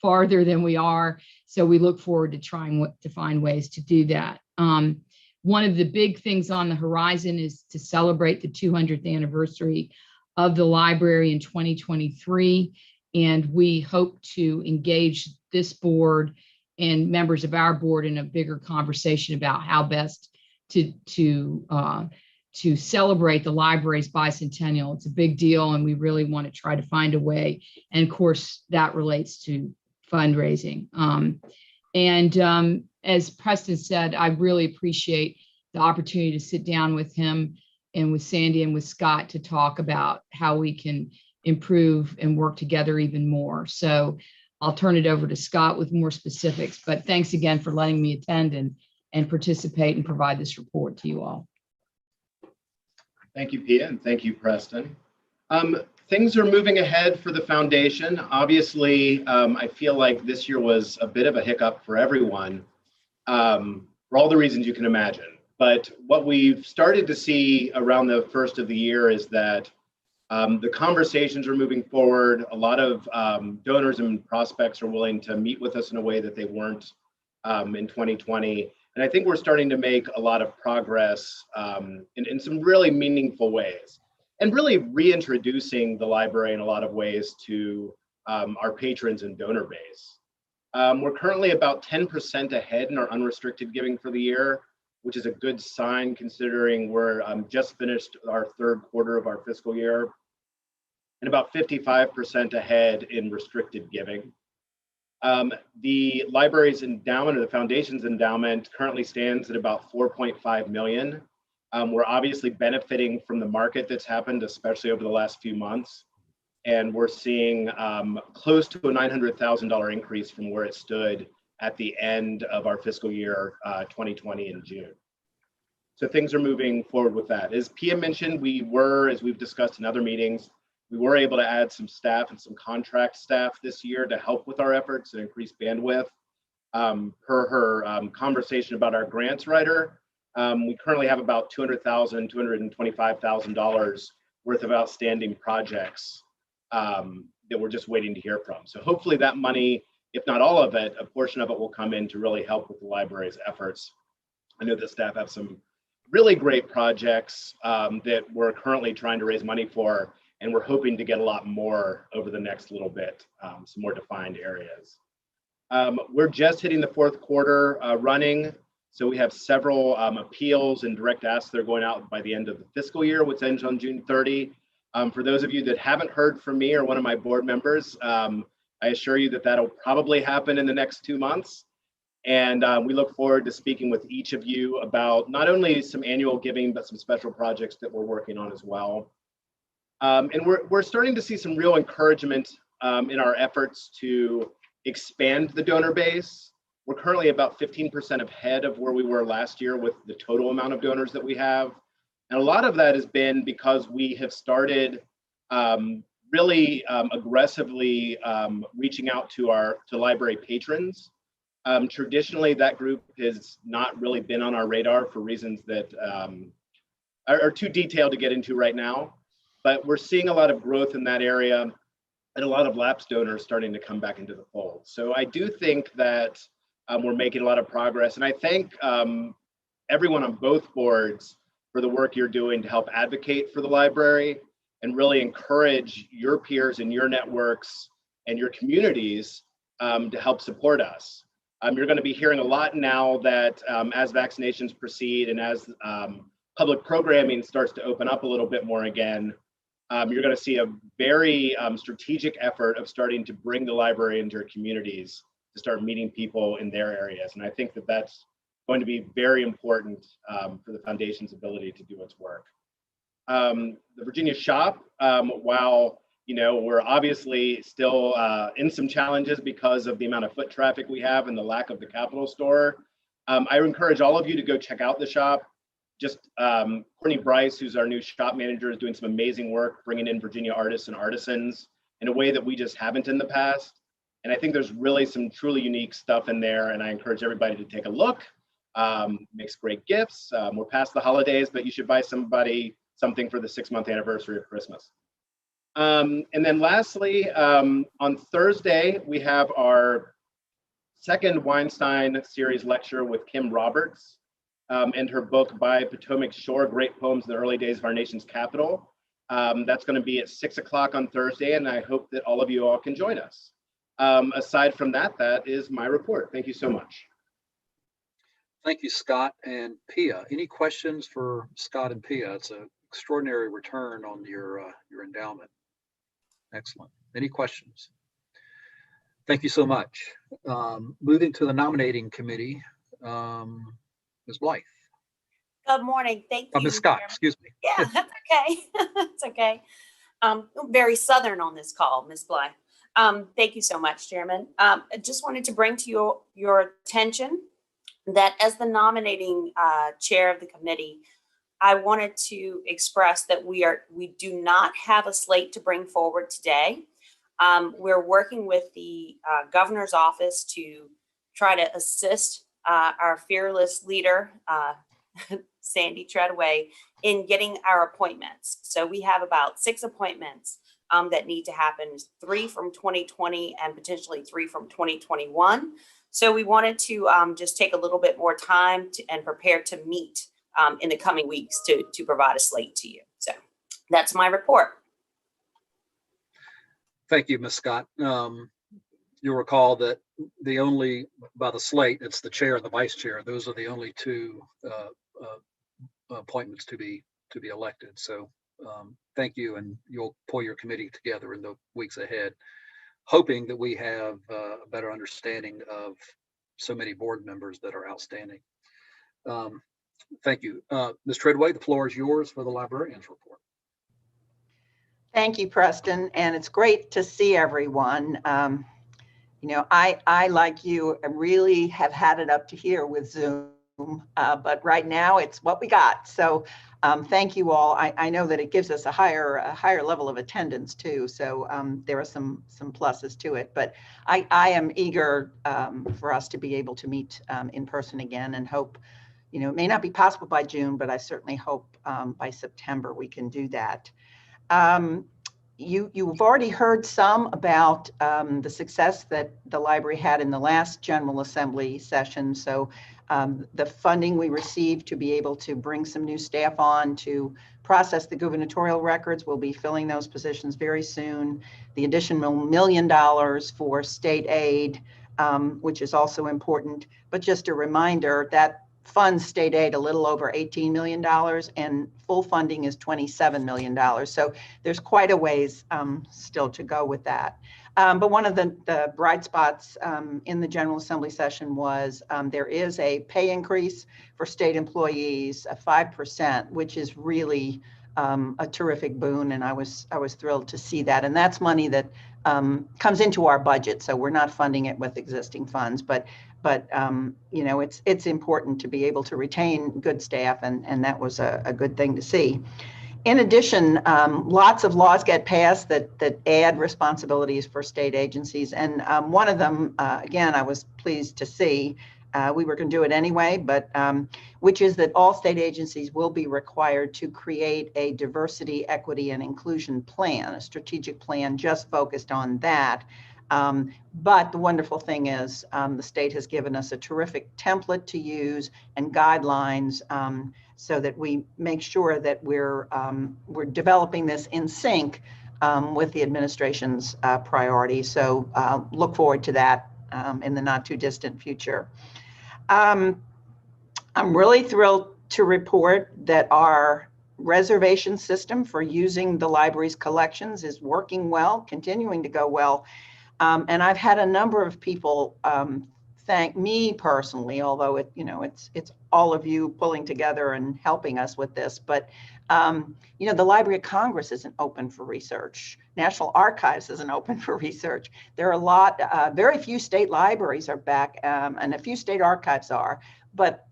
farther than we are. So we look forward to trying to find ways to do that. One of the big things on the horizon is to celebrate the 200th anniversary of the library in 2023. And we hope to engage this board and members of our board in a bigger conversation about how best to celebrate the library's bicentennial. It's a big deal, and we really want to try to find a way. And of course, that relates to fundraising. As Preston said, I really appreciate the opportunity to sit down with him and with Sandy and with Scott to talk about how we can improve and work together even more. So I'll turn it over to Scott with more specifics, but thanks again for letting me attend and participate and provide this report to you all. Thank you, Pia, and thank you, Preston. Things are moving ahead for the foundation. Obviously, I feel like this year was a bit of a hiccup for everyone, for all the reasons you can imagine. But what we've started to see around the first of the year is that the conversations are moving forward. A lot of donors and prospects are willing to meet with us in a way that they weren't in 2020. And I think we're starting to make a lot of progress in some really meaningful ways, and really reintroducing the library in a lot of ways to our patrons and donor base. We're currently about 10% ahead in our unrestricted giving for the year, which is a good sign considering we're just finished our third quarter of our fiscal year, and about 55% ahead in restricted giving. The library's endowment, or the foundation's endowment, currently stands at about 4.5 million. We're obviously benefiting from the market that's happened, especially over the last few months. And we're seeing close to a $900,000 increase from where it stood at the end of our fiscal year 2020 in June. So things are moving forward with that. As Pia mentioned, we were, as we've discussed in other meetings, we were able to add some staff and some contract staff this year to help with our efforts and increase bandwidth. Per her conversation about our grants writer, we currently have about $200,000, $225,000 worth of outstanding projects that we're just waiting to hear from. So hopefully that money, if not all of it, a portion of it will come in to really help with the library's efforts. I know the staff have some really great projects that we're currently trying to raise money for, and we're hoping to get a lot more over the next little bit, some more defined areas. We're just hitting the fourth quarter running, so we have several appeals and direct asks that are going out by the end of the fiscal year, which ends on June 30. For those of you that haven't heard from me or one of my board members, I assure you that that'll probably happen in the next 2 months. And we look forward to speaking with each of you about not only some annual giving, but some special projects that we're working on as well. And we're starting to see some real encouragement in our efforts to expand the donor base. We're currently about 15% ahead of where we were last year with the total amount of donors that we have. And a lot of that has been because we have started really aggressively reaching out to library patrons. Traditionally, that group has not really been on our radar for reasons that are too detailed to get into right now. But we're seeing a lot of growth in that area and a lot of lapsed donors starting to come back into the fold. So I do think that we're making a lot of progress. And I thank everyone on both boards for the work you're doing to help advocate for the library and really encourage your peers and your networks and your communities to help support us. You're going to be hearing a lot now that as vaccinations proceed and as public programming starts to open up a little bit more again, you're going to see a very strategic effort of starting to bring the library into your communities to start meeting people in their areas. And I think that that's going to be very important for the foundation's ability to do its work. The Virginia shop, while we're obviously still in some challenges because of the amount of foot traffic we have and the lack of the Capitol store, I encourage all of you to go check out the shop. Just Courtney Bryce, who's our new shop manager, is doing some amazing work bringing in Virginia artists and artisans in a way that we just haven't in the past. And I think there's really some truly unique stuff in there, and I encourage everybody to take a look. Makes great gifts. We're past the holidays, but you should buy somebody something for the 6-month anniversary of Christmas. And then lastly, on Thursday, we have our second Weinstein series lecture with Kim Roberts and her book By Potomac's Shore, Great Poems in the Early Days of Our Nation's Capital. That's going to be at 6 o'clock on Thursday, and I hope that all of you all can join us. Aside from that, that is my report. Thank you so much. Thank you, Scott and Pia. Any questions for Scott and Pia? It's an extraordinary return on your endowment. Excellent. Any questions? Thank you so much. Moving to the nominating committee, Ms. Blythe. Good morning. Thank you. Ms. Scott, Chairman. excuse me. Yeah, that's okay. It's okay. Very Southern on this call, Ms. Blythe. Thank you so much, Chairman. I just wanted to bring to your attention that as the nominating chair of the committee, I wanted to express that we do not have a slate to bring forward today. We're working with the governor's office to try to assist our fearless leader, Sandy Treadway, in getting our appointments. So we have about 6 appointments that need to happen, 3 from 2020 and potentially 3 from 2021. So we wanted to just take a little bit more time and prepare to meet in the coming weeks to provide a slate to you. So that's my report. Thank you, Ms. Scott. You'll recall that by the slate, it's the chair and the vice chair. Those are the only 2 appointments to be elected. So thank you, and you'll pull your committee together in the weeks ahead. hoping that we have a better understanding of so many board members that are outstanding. Thank you. Ms. Treadway, the floor is yours for the librarian's report. Thank you, Preston, and it's great to see everyone. You know, I like you, really have had it up to here with Zoom, but right now it's what we got. So thank you all. I know that it gives us a higher level of attendance too. So there are some pluses to it, but I am eager for us to be able to meet in person again, and hope, you know, it may not be possible by June, but I certainly hope by September we can do that. You've already heard some about the success that the library had in the last General Assembly session. So the funding we received to be able to bring some new staff on to process the gubernatorial records, we'll be filling those positions very soon. The additional $1 million for state aid, which is also important. But just a reminder that funds state aid a little over $18 million, and full funding is $27 million. So there's quite a ways still to go with that. But one of the bright spots in the General Assembly session was there is a pay increase for state employees, 5%, which is really a terrific boon, and I was thrilled to see that. And that's money that comes into our budget, so we're not funding it with existing funds, but you know, it's important to be able to retain good staff, and that was a good thing to see. In addition, lots of laws get passed that add responsibilities for state agencies, and one of them, again, I was pleased to see. We were going to do it anyway, but which is that all state agencies will be required to create a diversity, equity, and inclusion plan, a strategic plan just focused on that. But the wonderful thing is the state has given us a terrific template to use and guidelines so that we make sure that we're developing this in sync with the administration's priorities. So look forward to that in the not too distant future. I'm really thrilled to report that our reservation system for using the library's collections is working well, continuing to go well. And I've had a number of people thank me personally, although it's all of you pulling together and helping us with this. But you know, the Library of Congress isn't open for research. National Archives isn't open for research. There are very few state libraries are back, and a few state archives are, but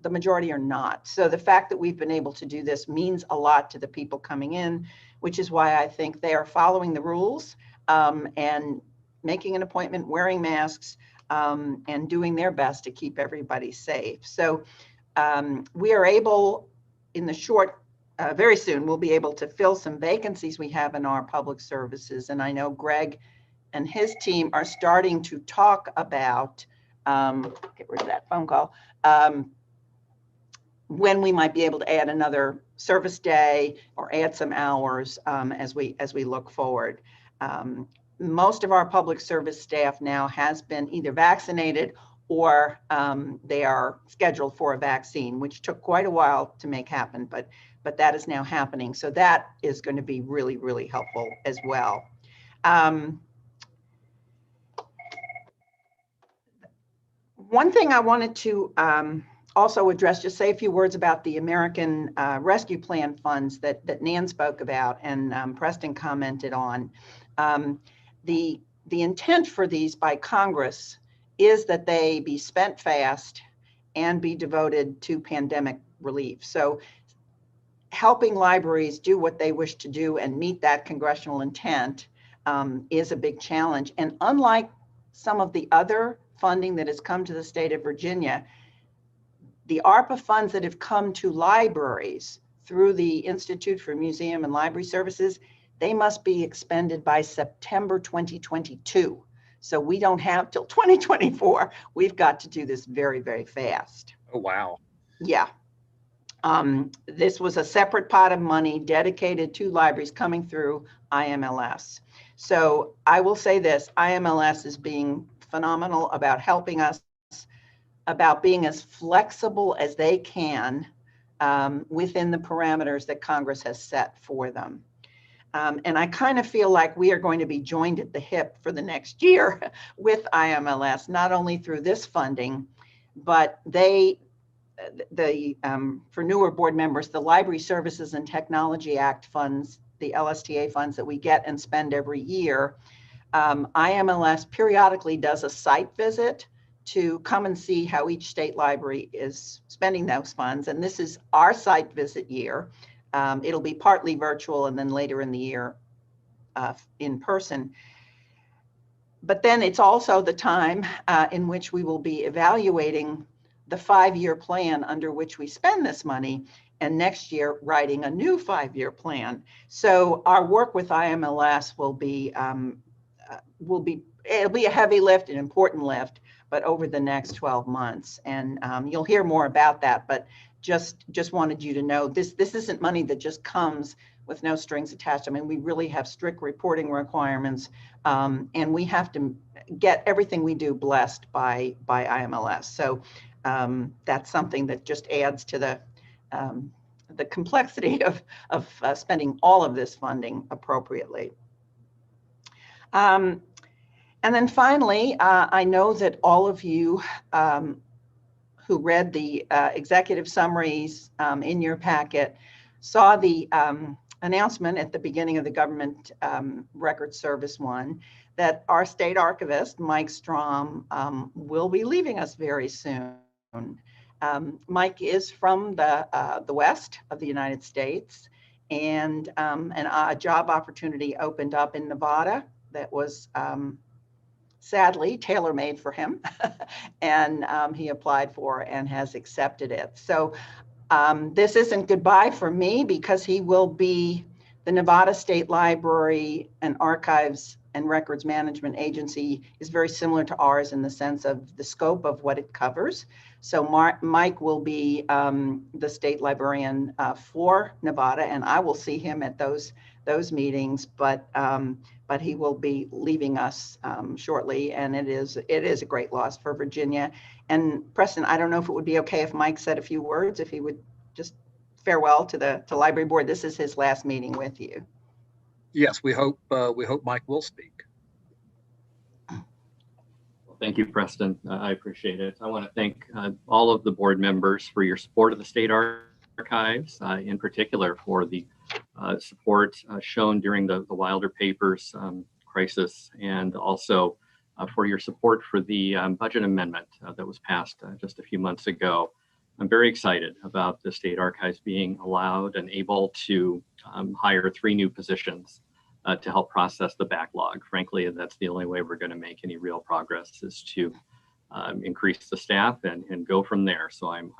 the majority are not. So the fact that we've been able to do this means a lot to the people coming in, which is why I think they are following the rules and making an appointment, wearing masks, and doing their best to keep everybody safe. So we are able, in the very soon, we'll be able to fill some vacancies we have in our public services. And I know Greg and his team are starting to talk about, get rid of that phone call, when we might be able to add another service day or add some hours as we look forward. Most of our public service staff now has been either vaccinated or they are scheduled for a vaccine, which took quite a while to make happen, but that is now happening. So that is going to be really, really helpful as well. One thing I wanted to also address, just say a few words about the American Rescue Plan funds that Nan spoke about and Preston commented on. The intent for these by Congress is that they be spent fast and be devoted to pandemic relief. So helping libraries do what they wish to do and meet that congressional intent is a big challenge. And unlike some of the other funding that has come to the state of Virginia, the ARPA funds that have come to libraries through the Institute for Museum and Library Services, they must be expended by September 2022. So we don't have till 2024. We've got to do this very, very fast. Oh, wow. Yeah. This was a separate pot of money dedicated to libraries coming through IMLS. So I will say this, IMLS is being phenomenal about helping us, about being as flexible as they can within the parameters that Congress has set for them. And I kind of feel like we are going to be joined at the hip for the next year with IMLS, not only through this funding, but for newer board members, the Library Services and Technology Act funds, the LSTA funds that we get and spend every year, IMLS periodically does a site visit to come and see how each state library is spending those funds. And this is our site visit year. It'll be partly virtual and then later in the year in person. But then it's also the time in which we will be evaluating the 5-year plan under which we spend this money, and next year writing a new 5-year plan. So our work with IMLS will be it'll be a heavy lift, an important lift, but over the next 12 months. And you'll hear more about that, but just wanted you to know this isn't money that just comes with no strings attached. I mean, we really have strict reporting requirements, and we have to get everything we do blessed by IMLS. So that's something that just adds to the complexity of spending all of this funding appropriately. And then finally, I know that all of you who read the executive summaries in your packet saw the announcement at the beginning of the government record service one that our state archivist, Mike Strom, will be leaving us very soon. Mike is from the west of the United States, and a job opportunity opened up in Nevada that was sadly tailor-made for him, and he applied for and has accepted it. So this isn't goodbye for me, because he will be the Nevada State Library and Archives and Records Management Agency is very similar to ours in the sense of the scope of what it covers. So Mike will be the state librarian for Nevada, and I will see him at those meetings, but he will be leaving us shortly, and it is a great loss for Virginia. And Preston, I don't know if it would be okay if Mike said a few words, if he would just farewell to the library board. This is his last meeting with you. Yes, we hope Mike will speak. Well, thank you, Preston. I appreciate it. I want to thank all of the board members for your support of the state archives, in particular for the support shown during the Wilder Papers crisis, and also for your support for the budget amendment that was passed just a few months ago. I'm very excited about the state archives being allowed and able to hire 3 new positions to help process the backlog. Frankly, that's the only way we're going to make any real progress, is to increase the staff and go from there. So I'm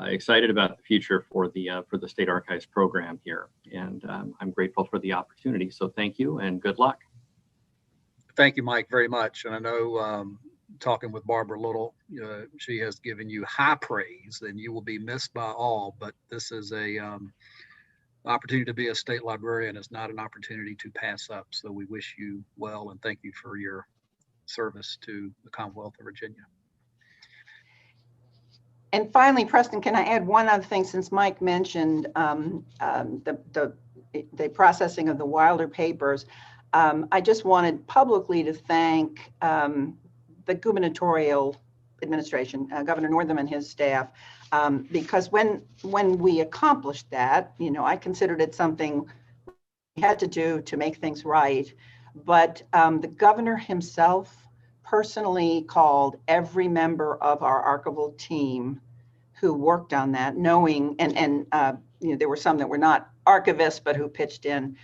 excited about the future for the State Archives program here, and I'm grateful for the opportunity. So thank you and good luck. Thank you, Mike, very much. And I know talking with Barbara Little, she has given you high praise, and you will be missed by all. But this is a opportunity to be a state librarian. It's not an opportunity to pass up. So we wish you well, and thank you for your service to the Commonwealth of Virginia. And finally, Preston, can I add one other thing, since Mike mentioned the processing of the Wilder Papers? I just wanted publicly to thank the gubernatorial administration, Governor Northam and his staff, because when we accomplished that, I considered it something we had to do to make things right. But the governor himself personally called every member of our archival team who worked on that, knowing, and there were some that were not archivists, but who pitched in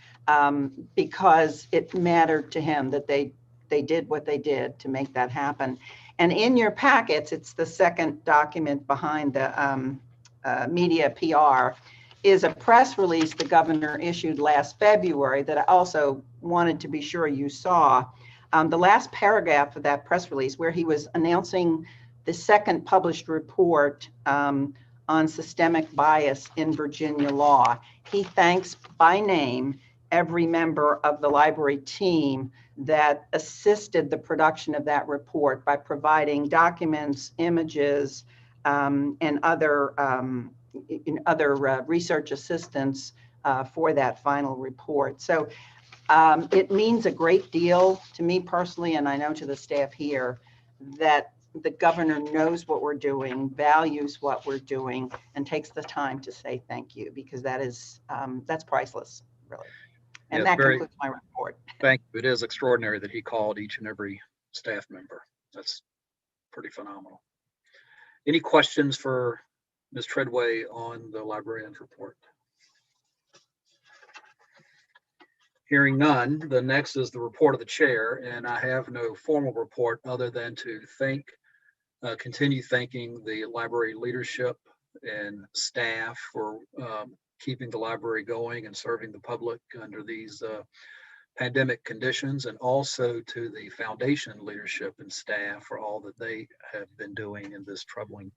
because it mattered to him that they did what they did to make that happen. And in your packets, it's the second document behind the media PR, is a press release the governor issued last February that I also wanted to be sure you saw. The last paragraph of that press release, where he was announcing the second published report on systemic bias in Virginia law, he thanks by name every member of the library team that assisted the production of that report by providing documents, images, and other research assistance for that final report. So it means a great deal to me personally, and I know to the staff here, that the governor knows what we're doing, values what we're doing, and takes the time to say thank you, because that is, that's priceless, really. And Yes, that very- concludes my report. Thank you. It is extraordinary that he called each and every staff member. That's pretty phenomenal. Any questions for Ms. Treadway on the librarian's report? Hearing none, the next is the report of the chair, and I have no formal report other than to continue thanking the library leadership and staff for keeping the library going and serving the public under these pandemic conditions, and also to the foundation leadership and staff for all that they have been doing in this troubling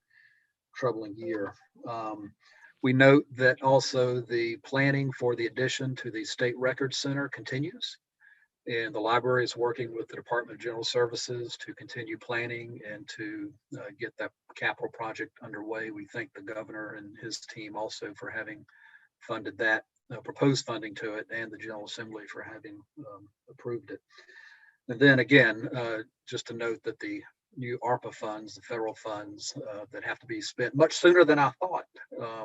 year. We note that also the planning for the addition to the State Record Center continues, and the library is working with the Department of General Services to continue planning and to get that capital project underway. We thank the governor and his team also for having funded that, proposed funding to it, and the General Assembly for having approved it. And then again, just to note that the new ARPA funds, the federal funds that have to be spent much sooner than I thought,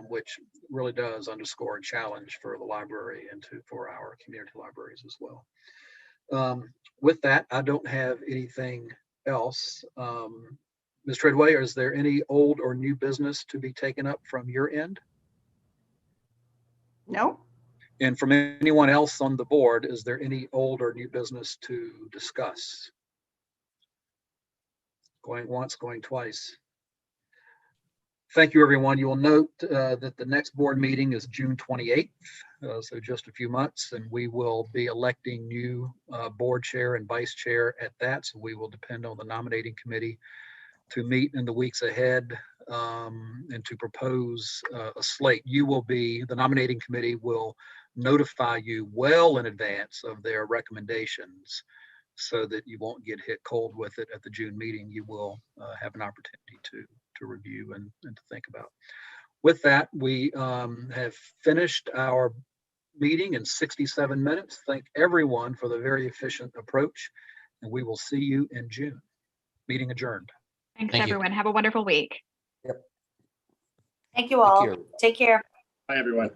which really does underscore a challenge for the library and for our community libraries as well. With that, I don't have anything else. Ms. Treadway, is there any old or new business to be taken up from your end? No. And from anyone else on the board, is there any old or new business to discuss? Going once, going twice. Thank you, everyone. You will note that the next board meeting is June 28th, so just a few months, and we will be electing new board chair and vice chair at that. So we will depend on the nominating committee to meet in the weeks ahead and to propose a slate. The nominating committee will notify you well in advance of their recommendations so that you won't get hit cold with it at the June meeting. You will have an opportunity to review and to think about. With that, we have finished our meeting in 67 minutes. Thank everyone for the very efficient approach, and we will see you in June. Meeting adjourned. Thanks, everyone. Have a wonderful week. Thank you all. care. Take care. Bye, everyone.